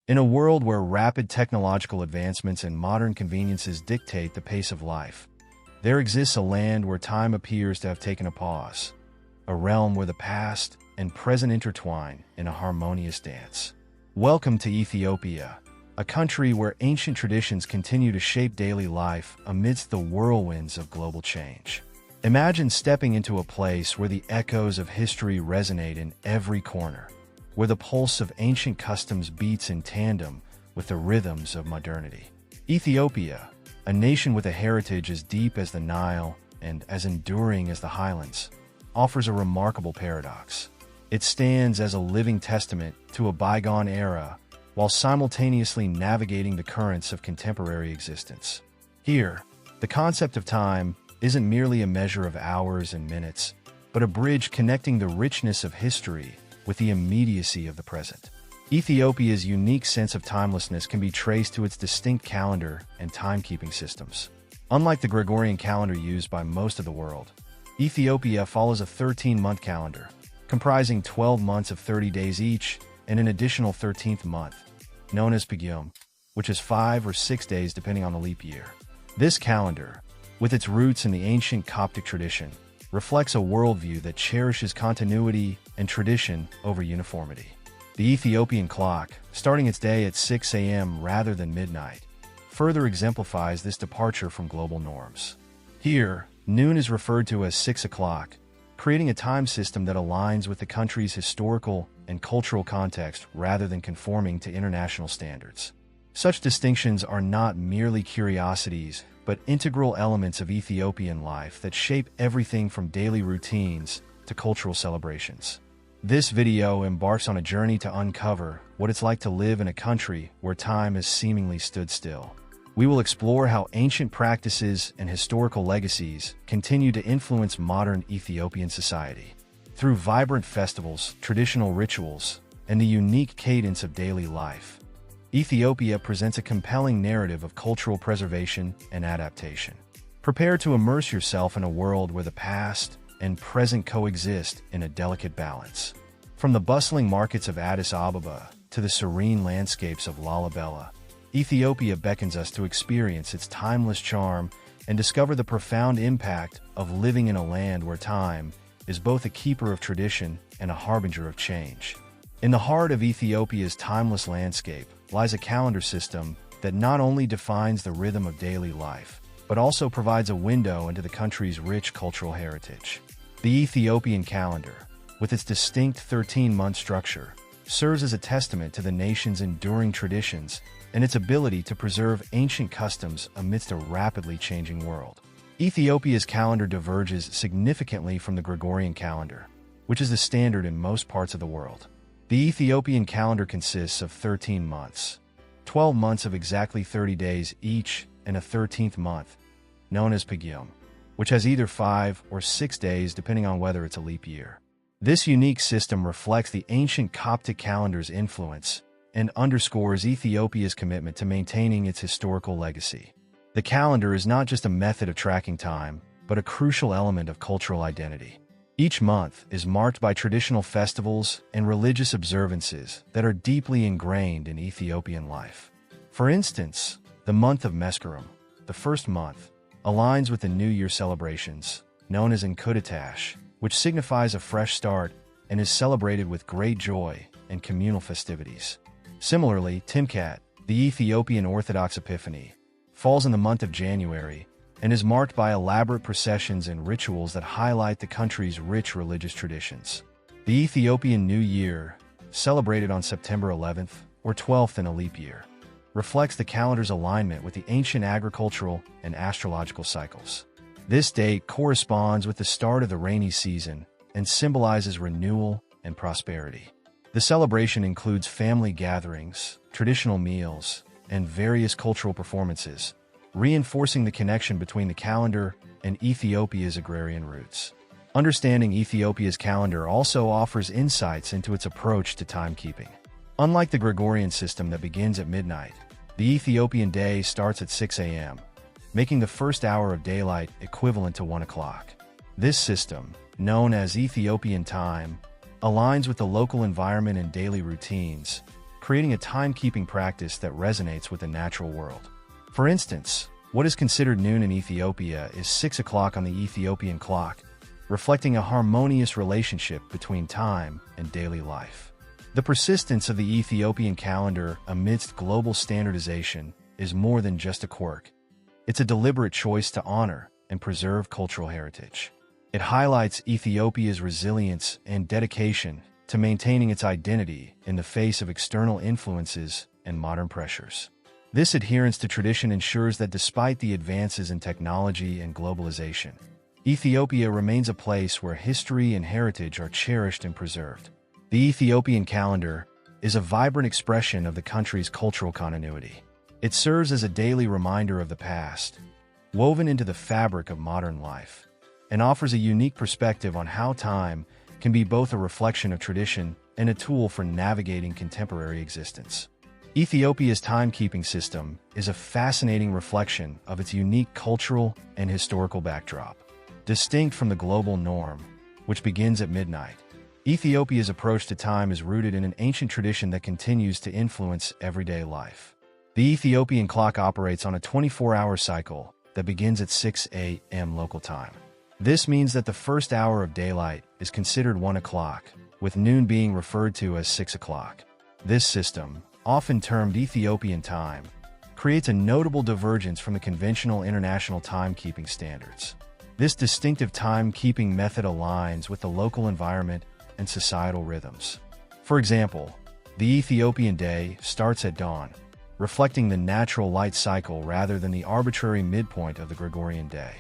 In a world where rapid technological advancements and modern conveniences dictate the pace of life, there exists a land where time appears to have taken a pause, a realm where the past and present intertwine in a harmonious dance. Welcome to Ethiopia, a country where ancient traditions continue to shape daily life amidst the whirlwinds of global change. Imagine stepping into a place where the echoes of history resonate in every corner, where the pulse of ancient customs beats in tandem with the rhythms of modernity. Ethiopia, a nation with a heritage as deep as the Nile and as enduring as the highlands, offers a remarkable paradox. It stands as a living testament to a bygone era while simultaneously navigating the currents of contemporary existence. Here, the concept of time isn't merely a measure of hours and minutes, but a bridge connecting the richness of history with the immediacy of the present. Ethiopia's unique sense of timelessness can be traced to its distinct calendar and timekeeping systems. Unlike the Gregorian calendar used by most of the world, Ethiopia follows a 13-month calendar, comprising 12 months of 30 days each and an additional 13th month, known as Pagum, which is 5 or 6 days depending on the leap year. This calendar, with its roots in the ancient Coptic tradition, reflects a worldview that cherishes continuity and tradition over uniformity. The Ethiopian clock, starting its day at 6 a.m. rather than midnight, further exemplifies this departure from global norms. Here, noon is referred to as 6 o'clock, creating a time system that aligns with the country's historical and cultural context rather than conforming to international standards. Such distinctions are not merely curiosities, but integral elements of Ethiopian life that shape everything from daily routines to cultural celebrations. This video embarks on a journey to uncover what it's like to live in a country where time has seemingly stood still. We will explore how ancient practices and historical legacies continue to influence modern Ethiopian society. Through vibrant festivals, traditional rituals, and the unique cadence of daily life, Ethiopia presents a compelling narrative of cultural preservation and adaptation. Prepare to immerse yourself in a world where the past and present coexist in a delicate balance. From the bustling markets of Addis Ababa to the serene landscapes of Lalibela, Ethiopia beckons us to experience its timeless charm and discover the profound impact of living in a land where time is both a keeper of tradition and a harbinger of change. In the heart of Ethiopia's timeless landscape lies a calendar system that not only defines the rhythm of daily life, but also provides a window into the country's rich cultural heritage. The Ethiopian calendar, with its distinct 13-month structure, serves as a testament to the nation's enduring traditions and its ability to preserve ancient customs amidst a rapidly changing world. Ethiopia's calendar diverges significantly from the Gregorian calendar, which is the standard in most parts of the world. The Ethiopian calendar consists of 13 months, 12 months of exactly 30 days each, and a 13th month, known as Pagum, which has either 5 or 6 days depending on whether it's a leap year. This unique system reflects the ancient Coptic calendar's influence and underscores Ethiopia's commitment to maintaining its historical legacy. The calendar is not just a method of tracking time, but a crucial element of cultural identity. Each month is marked by traditional festivals and religious observances that are deeply ingrained in Ethiopian life. For instance, the month of Meskerem, the first month, aligns with the New Year celebrations, known as Enkudatash, which signifies a fresh start and is celebrated with great joy and communal festivities. Similarly, Timkat, the Ethiopian Orthodox Epiphany, falls in the month of January and is marked by elaborate processions and rituals that highlight the country's rich religious traditions. The Ethiopian New Year, celebrated on September 11th or 12th in a leap year, reflects the calendar's alignment with the ancient agricultural and astrological cycles. This date corresponds with the start of the rainy season and symbolizes renewal and prosperity. The celebration includes family gatherings, traditional meals, and various cultural performances, reinforcing the connection between the calendar and Ethiopia's agrarian roots. Understanding Ethiopia's calendar also offers insights into its approach to timekeeping. Unlike the Gregorian system that begins at midnight, the Ethiopian day starts at 6 a.m., making the first hour of daylight equivalent to 1 o'clock. This system, known as Ethiopian time, aligns with the local environment and daily routines, creating a timekeeping practice that resonates with the natural world. For instance, what is considered noon in Ethiopia is 6 o'clock on the Ethiopian clock, reflecting a harmonious relationship between time and daily life. The persistence of the Ethiopian calendar amidst global standardization is more than just a quirk. It's a deliberate choice to honor and preserve cultural heritage. It highlights Ethiopia's resilience and dedication to maintaining its identity in the face of external influences and modern pressures. This adherence to tradition ensures that despite the advances in technology and globalization, Ethiopia remains a place where history and heritage are cherished and preserved. The Ethiopian calendar is a vibrant expression of the country's cultural continuity. It serves as a daily reminder of the past, woven into the fabric of modern life, and offers a unique perspective on how time can be both a reflection of tradition and a tool for navigating contemporary existence. Ethiopia's timekeeping system is a fascinating reflection of its unique cultural and historical backdrop. Distinct from the global norm, which begins at midnight, Ethiopia's approach to time is rooted in an ancient tradition that continues to influence everyday life. The Ethiopian clock operates on a 24-hour cycle that begins at 6 a.m. local time. This means that the first hour of daylight is considered 1 o'clock, with noon being referred to as 6 o'clock. This system, often termed Ethiopian time, creates a notable divergence from the conventional international timekeeping standards. This distinctive timekeeping method aligns with the local environment and societal rhythms. For example, the Ethiopian day starts at dawn, reflecting the natural light cycle rather than the arbitrary midpoint of the Gregorian day.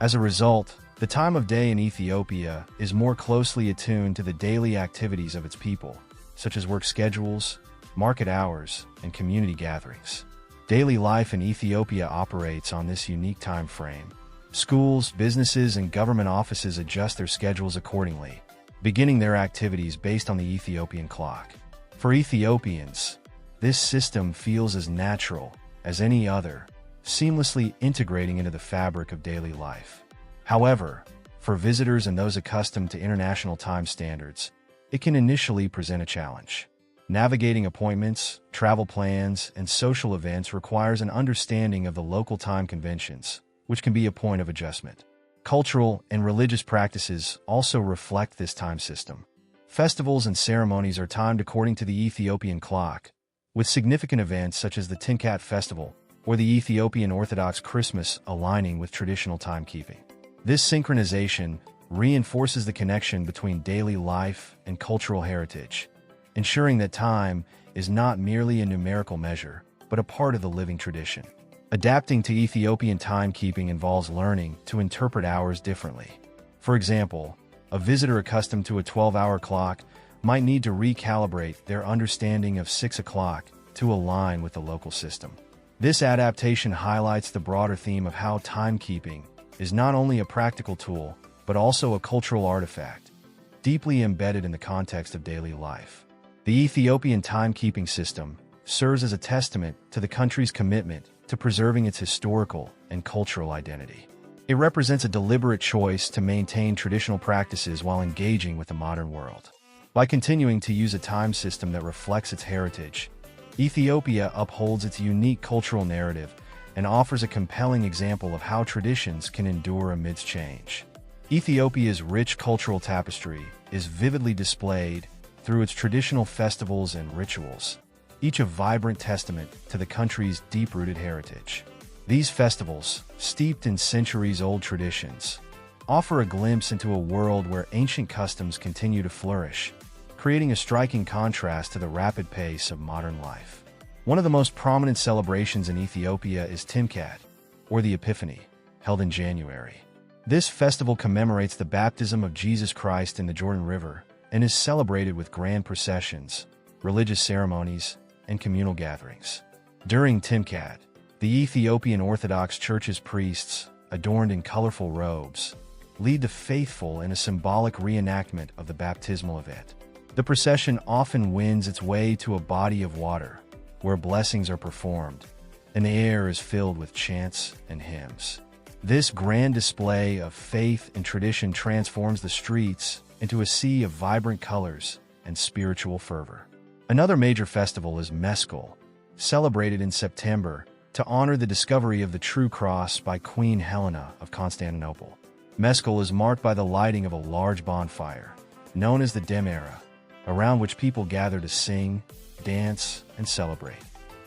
As a result, the time of day in Ethiopia is more closely attuned to the daily activities of its people, such as work schedules, market hours, and community gatherings. Daily life in Ethiopia operates on this unique time frame. Schools, businesses, and government offices adjust their schedules accordingly, beginning their activities based on the Ethiopian clock. For Ethiopians, this system feels as natural as any other, seamlessly integrating into the fabric of daily life. However, for visitors and those accustomed to international time standards, it can initially present a challenge. Navigating appointments, travel plans, and social events requires an understanding of the local time conventions, which can be a point of adjustment. Cultural and religious practices also reflect this time system. Festivals and ceremonies are timed according to the Ethiopian clock, with significant events such as the Timkat Festival or the Ethiopian Orthodox Christmas aligning with traditional timekeeping. This synchronization reinforces the connection between daily life and cultural heritage, ensuring that time is not merely a numerical measure, but a part of the living tradition. Adapting to Ethiopian timekeeping involves learning to interpret hours differently. For example, a visitor accustomed to a 12-hour clock might need to recalibrate their understanding of 6 o'clock to align with the local system. This adaptation highlights the broader theme of how timekeeping is not only a practical tool, but also a cultural artifact, deeply embedded in the context of daily life. The Ethiopian timekeeping system serves as a testament to the country's commitment to preserving its historical and cultural identity. It represents a deliberate choice to maintain traditional practices while engaging with the modern world. By continuing to use a time system that reflects its heritage, Ethiopia upholds its unique cultural narrative and offers a compelling example of how traditions can endure amidst change. Ethiopia's rich cultural tapestry is vividly displayed through its traditional festivals and rituals, each a vibrant testament to the country's deep-rooted heritage. These festivals, steeped in centuries-old traditions, offer a glimpse into a world where ancient customs continue to flourish, creating a striking contrast to the rapid pace of modern life. One of the most prominent celebrations in Ethiopia is Timkat, or the Epiphany, held in January. This festival commemorates the baptism of Jesus Christ in the Jordan River and is celebrated with grand processions, religious ceremonies, and communal gatherings. During Timkat, the Ethiopian Orthodox Church's priests, adorned in colorful robes, lead the faithful in a symbolic reenactment of the baptismal event. The procession often wends its way to a body of water, where blessings are performed, and the air is filled with chants and hymns. This grand display of faith and tradition transforms the streets into a sea of vibrant colors and spiritual fervor. Another major festival is Meskel, celebrated in September to honor the discovery of the true cross by Queen Helena of Constantinople. Meskel is marked by the lighting of a large bonfire, known as the Demera, around which people gather to sing, dance, and celebrate.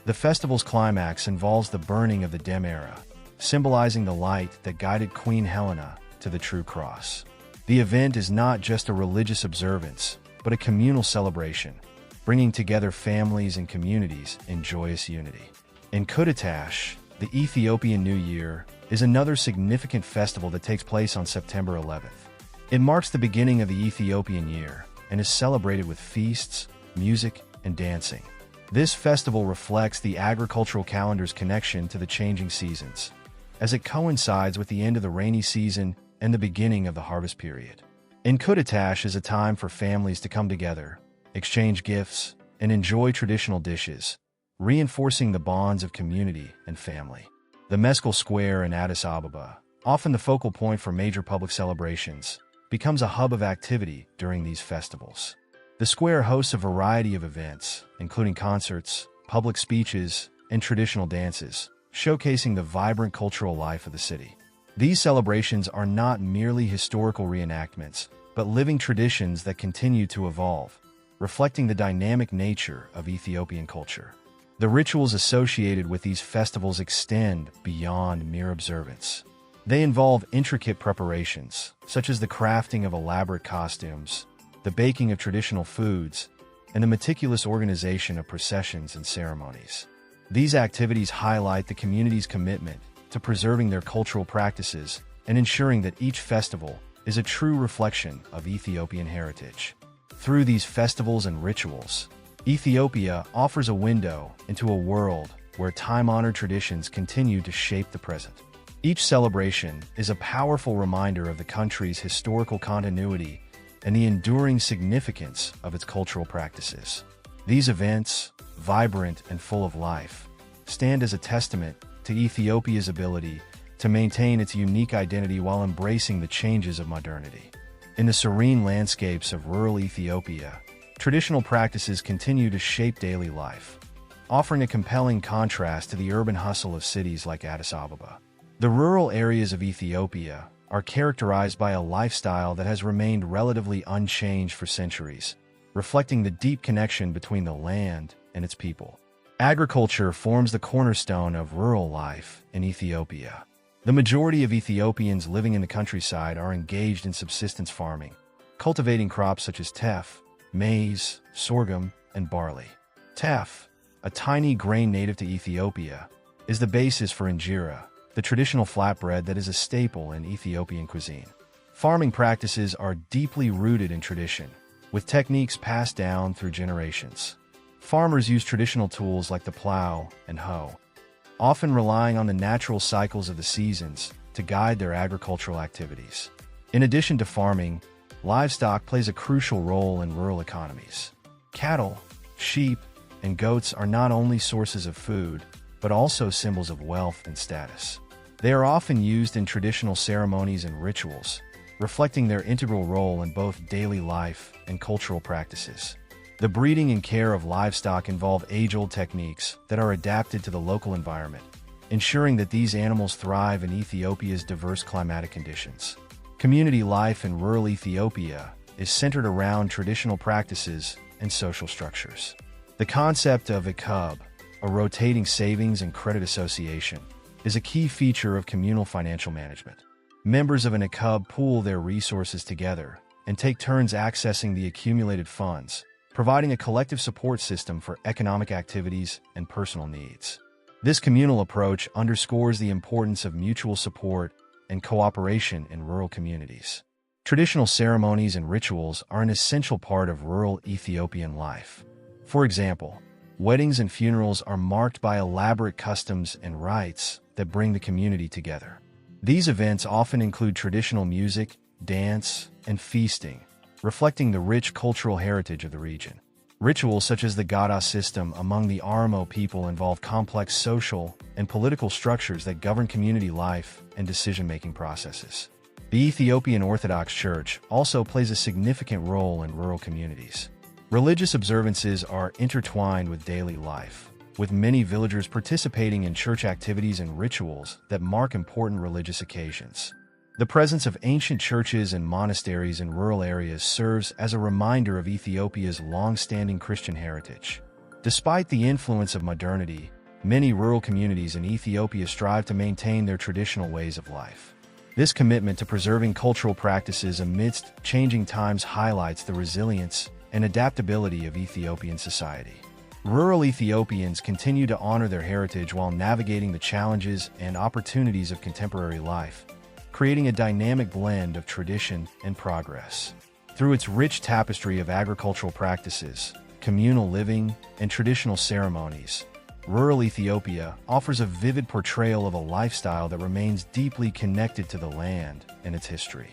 The festival's climax involves the burning of the Demera, symbolizing the light that guided Queen Helena to the true cross. The event is not just a religious observance, but a communal celebration, bringing together families and communities in joyous unity. In Kudatash, the Ethiopian New Year is another significant festival that takes place on September 11th. It marks the beginning of the Ethiopian year and is celebrated with feasts, music, and dancing. This festival reflects the agricultural calendar's connection to the changing seasons, as it coincides with the end of the rainy season and the beginning of the harvest period. Kudatash is a time for families to come together, exchange gifts, and enjoy traditional dishes, reinforcing the bonds of community and family. The Meskel Square in Addis Ababa, often the focal point for major public celebrations, becomes a hub of activity during these festivals. The square hosts a variety of events, including concerts, public speeches, and traditional dances, showcasing the vibrant cultural life of the city. These celebrations are not merely historical reenactments, but living traditions that continue to evolve, reflecting the dynamic nature of Ethiopian culture. The rituals associated with these festivals extend beyond mere observance. They involve intricate preparations, such as the crafting of elaborate costumes, the baking of traditional foods, and the meticulous organization of processions and ceremonies. These activities highlight the community's commitment to preserving their cultural practices and ensuring that each festival is a true reflection of Ethiopian heritage. Through these festivals and rituals, Ethiopia offers a window into a world where time-honored traditions continue to shape the present. Each celebration is a powerful reminder of the country's historical continuity and the enduring significance of its cultural practices. These events, vibrant and full of life, stand as a testament to Ethiopia's ability to maintain its unique identity while embracing the changes of modernity. In the serene landscapes of rural Ethiopia, traditional practices continue to shape daily life, offering a compelling contrast to the urban hustle of cities like Addis Ababa. The rural areas of Ethiopia are characterized by a lifestyle that has remained relatively unchanged for centuries, reflecting the deep connection between the land and its people. Agriculture forms the cornerstone of rural life in Ethiopia. The majority of Ethiopians living in the countryside are engaged in subsistence farming, cultivating crops such as teff, maize, sorghum, and barley. Teff, a tiny grain native to Ethiopia, is the basis for injera, the traditional flatbread that is a staple in Ethiopian cuisine. Farming practices are deeply rooted in tradition, with techniques passed down through generations. Farmers use traditional tools like the plow and hoe, often relying on the natural cycles of the seasons to guide their agricultural activities. In addition to farming, livestock plays a crucial role in rural economies. Cattle, sheep, and goats are not only sources of food, but also symbols of wealth and status. They are often used in traditional ceremonies and rituals, reflecting their integral role in both daily life and cultural practices. The breeding and care of livestock involve age-old techniques that are adapted to the local environment, ensuring that these animals thrive in Ethiopia's diverse climatic conditions. Community life in rural Ethiopia is centered around traditional practices and social structures. The concept of Ikub, a rotating savings and credit association, is a key feature of communal financial management. Members of an Ikub pool their resources together and take turns accessing the accumulated funds, providing a collective support system for economic activities and personal needs. This communal approach underscores the importance of mutual support and cooperation in rural communities. Traditional ceremonies and rituals are an essential part of rural Ethiopian life. For example, weddings and funerals are marked by elaborate customs and rites that bring the community together. These events often include traditional music, dance, and feasting, reflecting the rich cultural heritage of the region. Rituals such as the Gada system among the Oromo people involve complex social and political structures that govern community life and decision-making processes. The Ethiopian Orthodox Church also plays a significant role in rural communities. Religious observances are intertwined with daily life, with many villagers participating in church activities and rituals that mark important religious occasions. The presence of ancient churches and monasteries in rural areas serves as a reminder of Ethiopia's long-standing Christian heritage. Despite the influence of modernity, many rural communities in Ethiopia strive to maintain their traditional ways of life. This commitment to preserving cultural practices amidst changing times highlights the resilience and adaptability of Ethiopian society. Rural Ethiopians continue to honor their heritage while navigating the challenges and opportunities of contemporary life, creating a dynamic blend of tradition and progress. Through its rich tapestry of agricultural practices, communal living, and traditional ceremonies, rural Ethiopia offers a vivid portrayal of a lifestyle that remains deeply connected to the land and its history.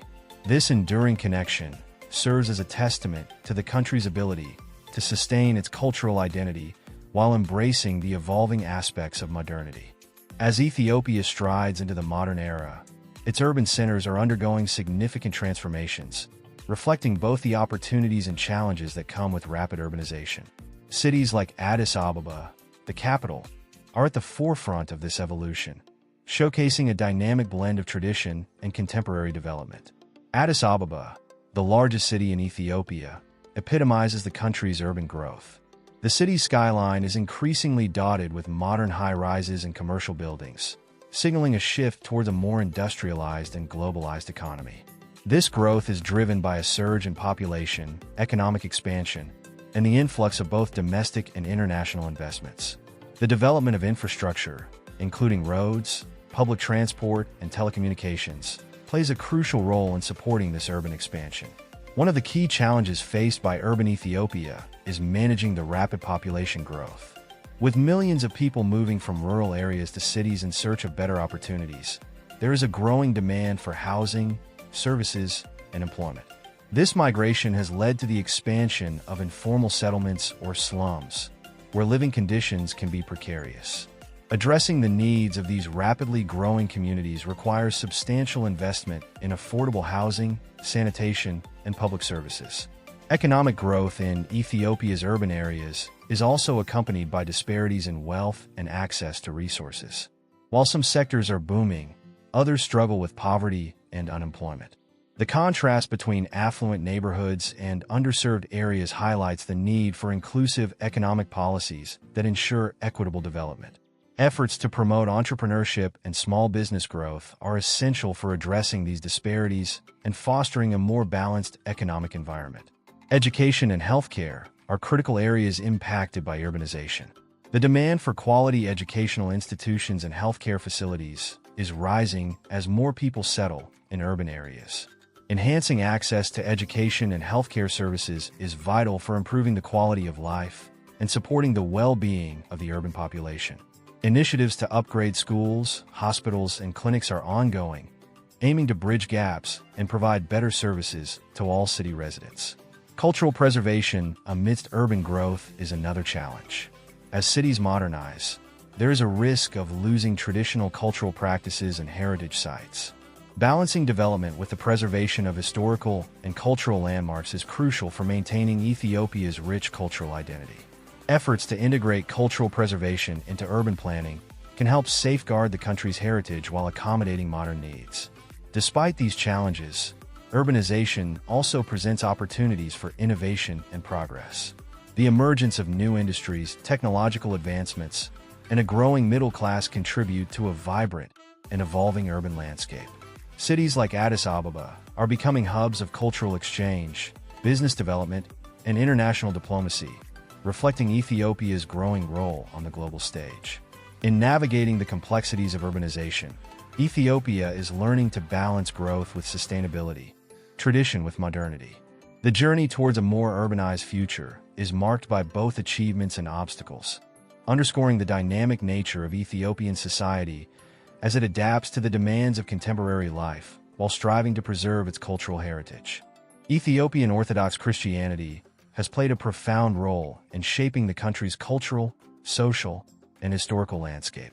This enduring connection serves as a testament to the country's ability to sustain its cultural identity while embracing the evolving aspects of modernity. As Ethiopia strides into the modern era, its urban centers are undergoing significant transformations, reflecting both the opportunities and challenges that come with rapid urbanization. Cities like Addis Ababa, the capital, are at the forefront of this evolution, showcasing a dynamic blend of tradition and contemporary development. Addis Ababa, the largest city in Ethiopia, epitomizes the country's urban growth. The city's skyline is increasingly dotted with modern high-rises and commercial buildings, signaling a shift towards a more industrialized and globalized economy. This growth is driven by a surge in population, economic expansion, and the influx of both domestic and international investments. The development of infrastructure, including roads, public transport, and telecommunications, plays a crucial role in supporting this urban expansion. One of the key challenges faced by urban Ethiopia is managing the rapid population growth. With millions of people moving from rural areas to cities in search of better opportunities, there is a growing demand for housing, services, and employment. This migration has led to the expansion of informal settlements or slums, where living conditions can be precarious. Addressing the needs of these rapidly growing communities requires substantial investment in affordable housing, sanitation, and public services. Economic growth in Ethiopia's urban areas is also accompanied by disparities in wealth and access to resources. While some sectors are booming, others struggle with poverty and unemployment. The contrast between affluent neighborhoods and underserved areas highlights the need for inclusive economic policies that ensure equitable development. Efforts to promote entrepreneurship and small business growth are essential for addressing these disparities and fostering a more balanced economic environment. Education and healthcare are critical areas impacted by urbanization. The demand for quality educational institutions and healthcare facilities is rising as more people settle in urban areas. Enhancing access to education and healthcare services is vital for improving the quality of life and supporting the well-being of the urban population. Initiatives to upgrade schools, hospitals, and clinics are ongoing, aiming to bridge gaps and provide better services to all city residents. Cultural preservation amidst urban growth is another challenge. As cities modernize, there is a risk of losing traditional cultural practices and heritage sites. Balancing development with the preservation of historical and cultural landmarks is crucial for maintaining Ethiopia's rich cultural identity. Efforts to integrate cultural preservation into urban planning can help safeguard the country's heritage while accommodating modern needs. Despite these challenges, urbanization also presents opportunities for innovation and progress. The emergence of new industries, technological advancements, and a growing middle class contribute to a vibrant and evolving urban landscape. Cities like Addis Ababa are becoming hubs of cultural exchange, business development, and international diplomacy, reflecting Ethiopia's growing role on the global stage. In navigating the complexities of urbanization, Ethiopia is learning to balance growth with sustainability, tradition with modernity. The journey towards a more urbanized future is marked by both achievements and obstacles, underscoring the dynamic nature of Ethiopian society as it adapts to the demands of contemporary life while striving to preserve its cultural heritage. Ethiopian Orthodox Christianity has played a profound role in shaping the country's cultural, social, and historical landscape.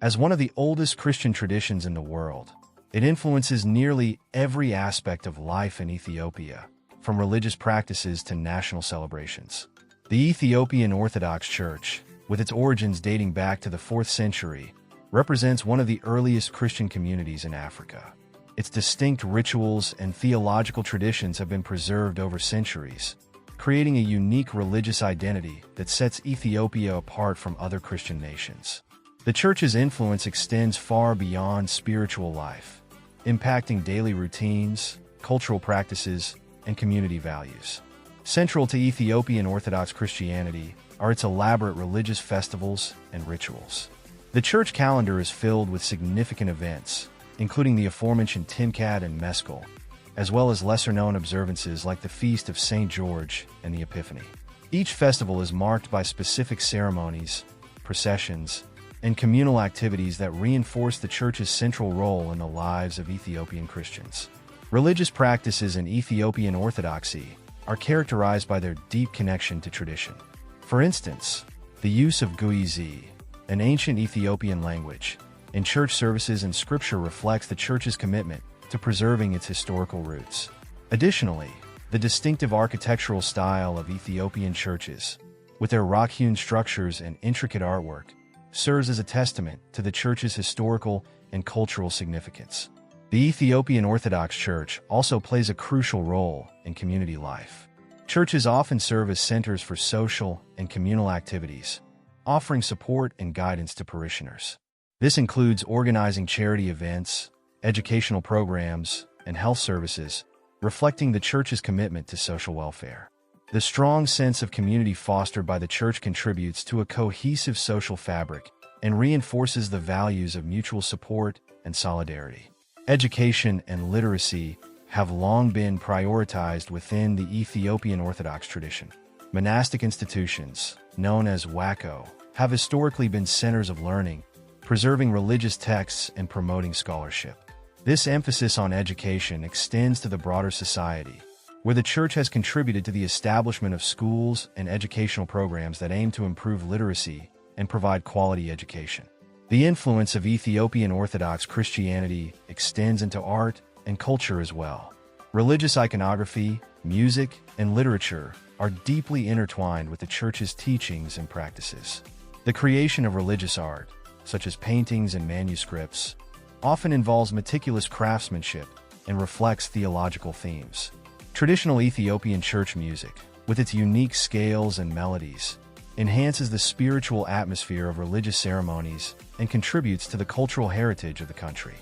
As one of the oldest Christian traditions in the world, it influences nearly every aspect of life in Ethiopia, from religious practices to national celebrations. The Ethiopian Orthodox Church, with its origins dating back to the 4th century, represents one of the earliest Christian communities in Africa. Its distinct rituals and theological traditions have been preserved over centuries, creating a unique religious identity that sets Ethiopia apart from other Christian nations. The Church's influence extends far beyond spiritual life, impacting daily routines, cultural practices, and community values. Central to Ethiopian Orthodox Christianity are its elaborate religious festivals and rituals. The church calendar is filled with significant events, including the aforementioned Timkat and Meskel, as well as lesser-known observances like the Feast of St. George and the Epiphany. Each festival is marked by specific ceremonies, processions, and communal activities that reinforce the church's central role in the lives of Ethiopian Christians. Religious practices in Ethiopian Orthodoxy are characterized by their deep connection to tradition. For instance, the use of Guizi, an ancient Ethiopian language, in church services and scripture reflects the church's commitment to preserving its historical roots. Additionally, the distinctive architectural style of Ethiopian churches, with their rock-hewn structures and intricate artwork, serves as a testament to the church's historical and cultural significance. The Ethiopian Orthodox Church also plays a crucial role in community life. Churches often serve as centers for social and communal activities, offering support and guidance to parishioners. This includes organizing charity events, educational programs, and health services, reflecting the church's commitment to social welfare. The strong sense of community fostered by the church contributes to a cohesive social fabric and reinforces the values of mutual support and solidarity. Education and literacy have long been prioritized within the Ethiopian Orthodox tradition. Monastic institutions, known as WACO, have historically been centers of learning, preserving religious texts and promoting scholarship. This emphasis on education extends to the broader society, where the church has contributed to the establishment of schools and educational programs that aim to improve literacy and provide quality education. The influence of Ethiopian Orthodox Christianity extends into art and culture as well. Religious iconography, music, and literature are deeply intertwined with the church's teachings and practices. The creation of religious art, such as paintings and manuscripts, often involves meticulous craftsmanship and reflects theological themes. Traditional Ethiopian church music, with its unique scales and melodies, enhances the spiritual atmosphere of religious ceremonies and contributes to the cultural heritage of the country.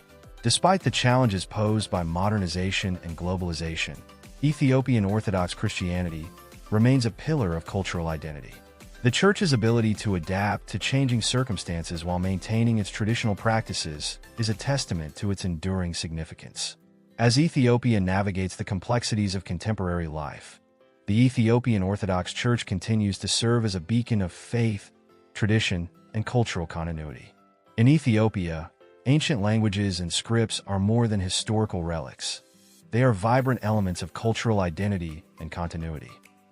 Despite the challenges posed by modernization and globalization, Ethiopian Orthodox Christianity remains a pillar of cultural identity. The church's ability to adapt to changing circumstances while maintaining its traditional practices is a testament to its enduring significance. As Ethiopia navigates the complexities of contemporary life, the Ethiopian Orthodox Church continues to serve as a beacon of faith, tradition, and cultural continuity. In Ethiopia, ancient languages and scripts are more than historical relics. They are vibrant elements of cultural identity and continuity.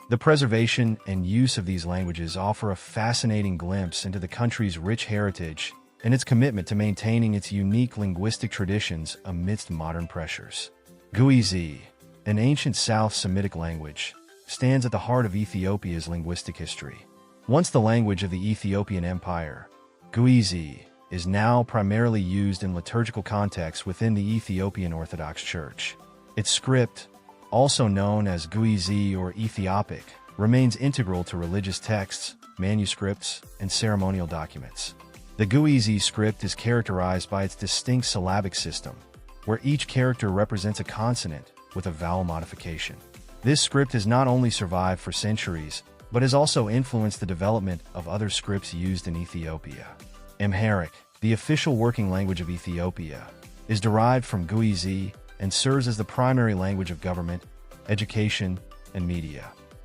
The preservation and use of these languages offer a fascinating glimpse into the country's rich heritage and its commitment to maintaining its unique linguistic traditions amidst modern pressures. Guizi, an ancient South Semitic language, stands at the heart of Ethiopia's linguistic history. Once the language of the Ethiopian Empire, Guizi is now primarily used in liturgical contexts within the Ethiopian Orthodox Church. Its script, also known as Guizi or Ethiopic, remains integral to religious texts, manuscripts, and ceremonial documents. The Guizi script is characterized by its distinct syllabic system, where each character represents a consonant with a vowel modification. This script has not only survived for centuries, but has also influenced the development of other scripts used in Ethiopia. Amharic, the official working language of Ethiopia, is derived from Guizi and serves as the primary language of government, education, and media.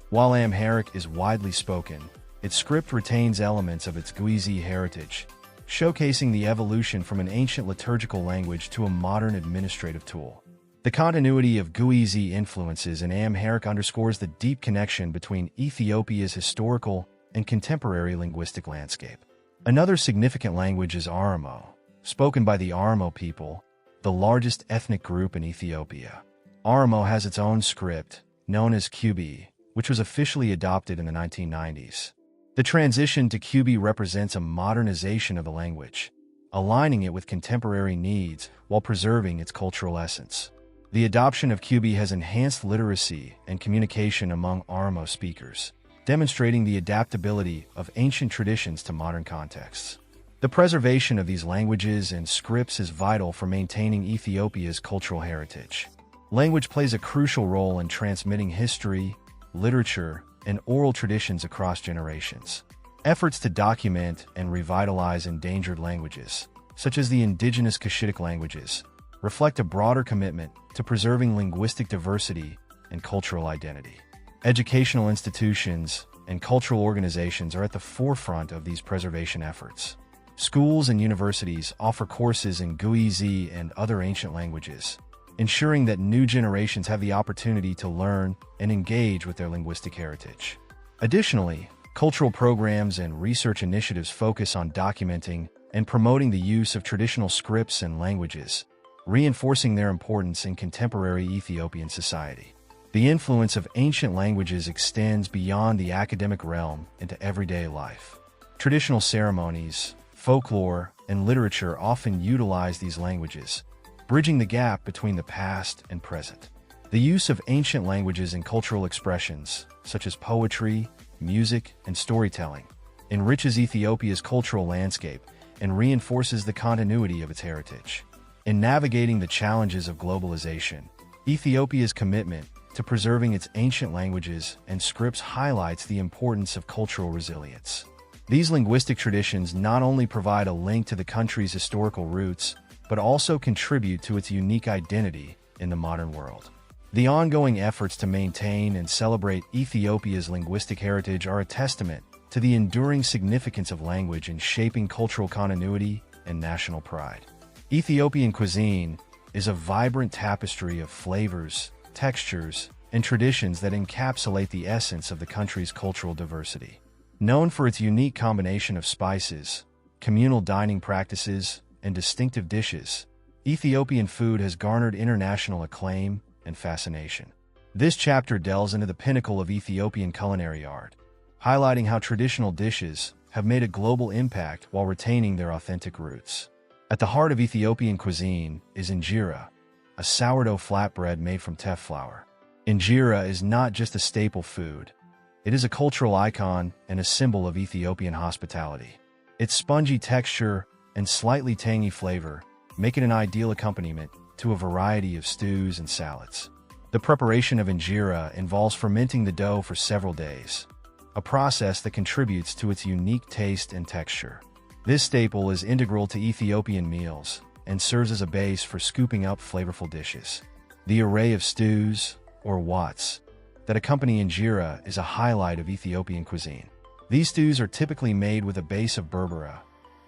While Amharic is widely spoken, its script retains elements of its Guizi heritage, showcasing the evolution from an ancient liturgical language to a modern administrative tool. The continuity of Guizi influences in Amharic underscores the deep connection between Ethiopia's historical and contemporary linguistic landscape. Another significant language is Oromo, spoken by the Oromo people, the largest ethnic group in Ethiopia. Oromo has its own script, known as QB, which was officially adopted in the 1990s. The transition to QB represents a modernization of the language, aligning it with contemporary needs while preserving its cultural essence. The adoption of QB has enhanced literacy and communication among Oromo speakers, demonstrating the adaptability of ancient traditions to modern contexts. The preservation of these languages and scripts is vital for maintaining Ethiopia's cultural heritage. Language plays a crucial role in transmitting history, literature, and oral traditions across generations. Efforts to document and revitalize endangered languages, such as the indigenous Cushitic languages, reflect a broader commitment to preserving linguistic diversity and cultural identity. Educational institutions and cultural organizations are at the forefront of these preservation efforts. Schools and universities offer courses in Guizi and other ancient languages, ensuring that new generations have the opportunity to learn and engage with their linguistic heritage. Additionally, cultural programs and research initiatives focus on documenting and promoting the use of traditional scripts and languages, reinforcing their importance in contemporary Ethiopian society. The influence of ancient languages extends beyond the academic realm into everyday life. Traditional ceremonies, folklore, and literature often utilize these languages, bridging the gap between the past and present. The use of ancient languages in cultural expressions, such as poetry, music, and storytelling, enriches Ethiopia's cultural landscape and reinforces the continuity of its heritage. In navigating the challenges of globalization, Ethiopia's commitment to preserving its ancient languages and scripts highlights the importance of cultural resilience. These linguistic traditions not only provide a link to the country's historical roots, but also contribute to its unique identity in the modern world. The ongoing efforts to maintain and celebrate Ethiopia's linguistic heritage are a testament to the enduring significance of language in shaping cultural continuity and national pride. Ethiopian cuisine is a vibrant tapestry of flavors, textures, and traditions that encapsulate the essence of the country's cultural diversity. Known for its unique combination of spices, communal dining practices, and distinctive dishes, Ethiopian food has garnered international acclaim and fascination. This chapter delves into the pinnacle of Ethiopian culinary art, highlighting how traditional dishes have made a global impact while retaining their authentic roots. At the heart of Ethiopian cuisine is injera, a sourdough flatbread made from teff flour. Injera is not just a staple food. It is a cultural icon and a symbol of Ethiopian hospitality. Its spongy texture and slightly tangy flavor make it an ideal accompaniment to a variety of stews and salads. The preparation of injera involves fermenting the dough for several days, a process that contributes to its unique taste and texture. This staple is integral to Ethiopian meals and serves as a base for scooping up flavorful dishes. The array of stews, or wats, that accompany injera is a highlight of Ethiopian cuisine. These stews are typically made with a base of berbera,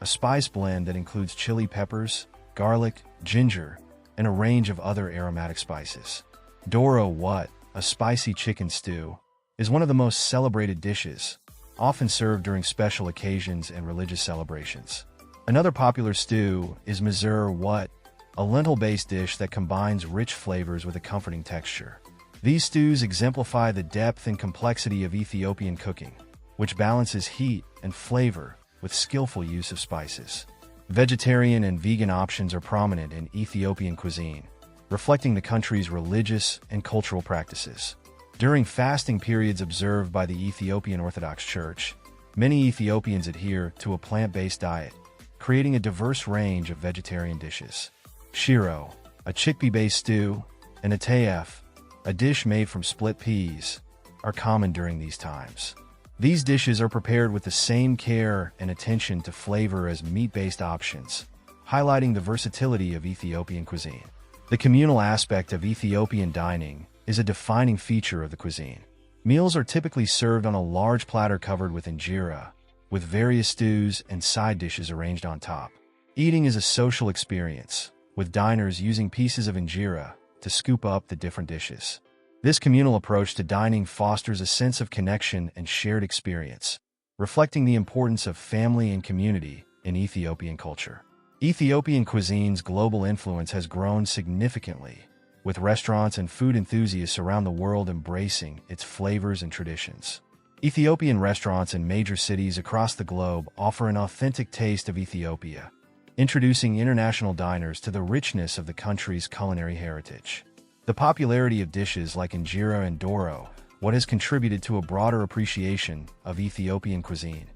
a spice blend that includes chili peppers, garlic, ginger, and a range of other aromatic spices. Doro wat, a spicy chicken stew, is one of the most celebrated dishes, often served during special occasions and religious celebrations. Another popular stew is mizur wat, a lentil-based dish that combines rich flavors with a comforting texture. These stews exemplify the depth and complexity of Ethiopian cooking, which balances heat and flavor with skillful use of spices. Vegetarian and vegan options are prominent in Ethiopian cuisine, reflecting the country's religious and cultural practices. During fasting periods observed by the Ethiopian Orthodox Church, many Ethiopians adhere to a plant-based diet, creating a diverse range of vegetarian dishes. Shiro, a chickpea-based stew, and atayef, a dish made from split peas, are common during these times. These dishes are prepared with the same care and attention to flavor as meat-based options, highlighting the versatility of Ethiopian cuisine. The communal aspect of Ethiopian dining is a defining feature of the cuisine. Meals are typically served on a large platter covered with injera, with various stews and side dishes arranged on top. Eating is a social experience, with diners using pieces of injera to scoop up the different dishes. This communal approach to dining fosters a sense of connection and shared experience, reflecting the importance of family and community in Ethiopian culture. Ethiopian cuisine's global influence has grown significantly, with restaurants and food enthusiasts around the world embracing its flavors and traditions. Ethiopian restaurants in major cities across the globe offer an authentic taste of Ethiopia, introducing international diners to the richness of the country's culinary heritage. The popularity of dishes like injera and doro, what has contributed to a broader appreciation of Ethiopian cuisine,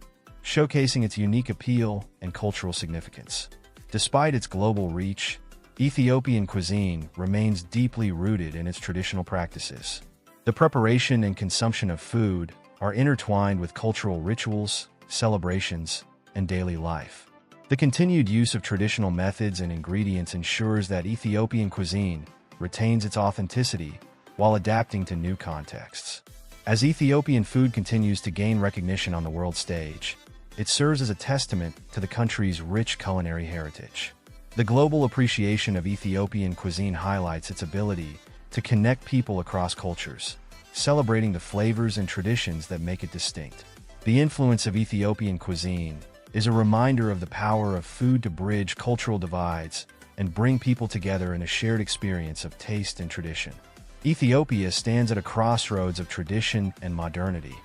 showcasing its unique appeal and cultural significance. Despite its global reach, Ethiopian cuisine remains deeply rooted in its traditional practices. The preparation and consumption of food are intertwined with cultural rituals, celebrations, and daily life. The continued use of traditional methods and ingredients ensures that Ethiopian cuisine retains its authenticity while adapting to new contexts. As Ethiopian food continues to gain recognition on the world stage, it serves as a testament to the country's rich culinary heritage. The global appreciation of Ethiopian cuisine highlights its ability to connect people across cultures, celebrating the flavors and traditions that make it distinct. The influence of Ethiopian cuisine is a reminder of the power of food to bridge cultural divides and bring people together in a shared experience of taste and tradition. Ethiopia stands at a crossroads of tradition and modernity,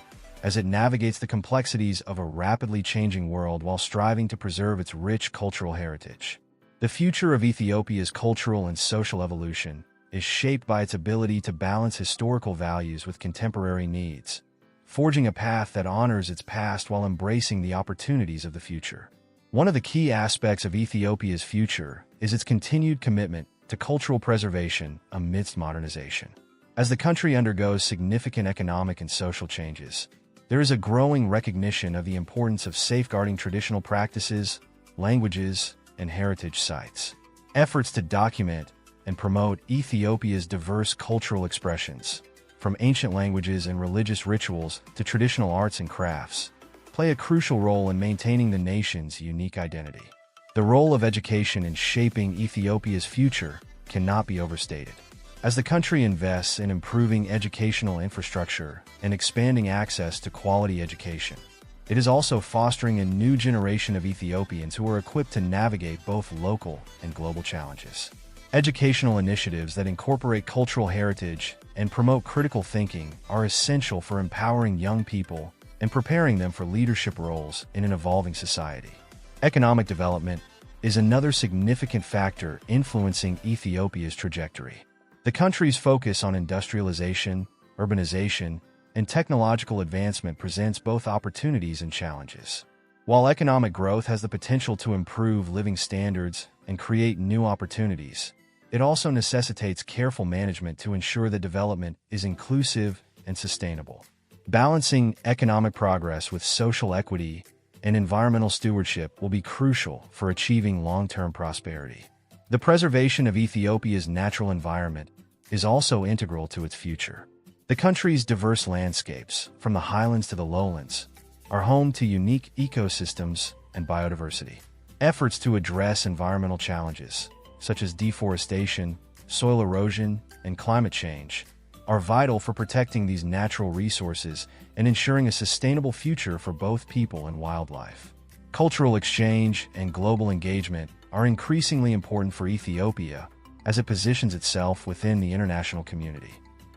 as it navigates the complexities of a rapidly changing world while striving to preserve its rich cultural heritage. The future of Ethiopia's cultural and social evolution is shaped by its ability to balance historical values with contemporary needs, forging a path that honors its past while embracing the opportunities of the future. One of the key aspects of Ethiopia's future is its continued commitment to cultural preservation amidst modernization. As the country undergoes significant economic and social changes, there is a growing recognition of the importance of safeguarding traditional practices, languages, and heritage sites. Efforts to document and promote Ethiopia's diverse cultural expressions, from ancient languages and religious rituals to traditional arts and crafts, play a crucial role in maintaining the nation's unique identity. The role of education in shaping Ethiopia's future cannot be overstated. As the country invests in improving educational infrastructure and expanding access to quality education, it is also fostering a new generation of Ethiopians who are equipped to navigate both local and global challenges. Educational initiatives that incorporate cultural heritage and promote critical thinking are essential for empowering young people and preparing them for leadership roles in an evolving society. Economic development is another significant factor influencing Ethiopia's trajectory. The country's focus on industrialization, urbanization, and technological advancement presents both opportunities and challenges. While economic growth has the potential to improve living standards and create new opportunities, it also necessitates careful management to ensure that development is inclusive and sustainable. Balancing economic progress with social equity and environmental stewardship will be crucial for achieving long-term prosperity. The preservation of Ethiopia's natural environment is also integral to its future. The country's diverse landscapes, from the highlands to the lowlands, are home to unique ecosystems and biodiversity. Efforts to address environmental challenges, such as deforestation, soil erosion, and climate change, are vital for protecting these natural resources and ensuring a sustainable future for both people and wildlife. Cultural exchange and global engagement are increasingly important for Ethiopia as it positions itself within the international community.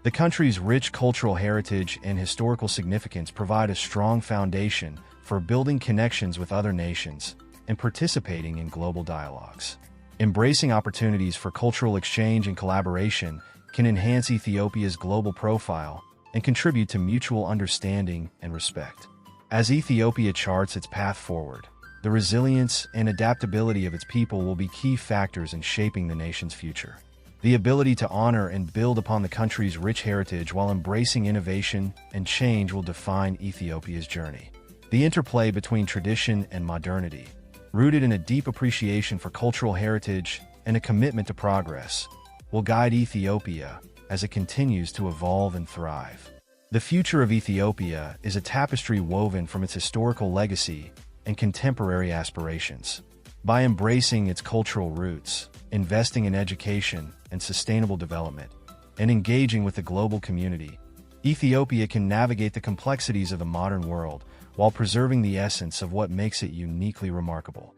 The country's rich cultural heritage and historical significance provide a strong foundation for building connections with other nations and participating in global dialogues. Embracing opportunities for cultural exchange and collaboration can enhance Ethiopia's global profile and contribute to mutual understanding and respect. As Ethiopia charts its path forward, the resilience and adaptability of its people will be key factors in shaping the nation's future. The ability to honor and build upon the country's rich heritage while embracing innovation and change will define Ethiopia's journey. The interplay between tradition and modernity, rooted in a deep appreciation for cultural heritage and a commitment to progress, will guide Ethiopia as it continues to evolve and thrive. The future of Ethiopia is a tapestry woven from its historical legacy and contemporary aspirations. By embracing its cultural roots, investing in education and sustainable development, and engaging with the global community, Ethiopia can navigate the complexities of the modern world while preserving the essence of what makes it uniquely remarkable.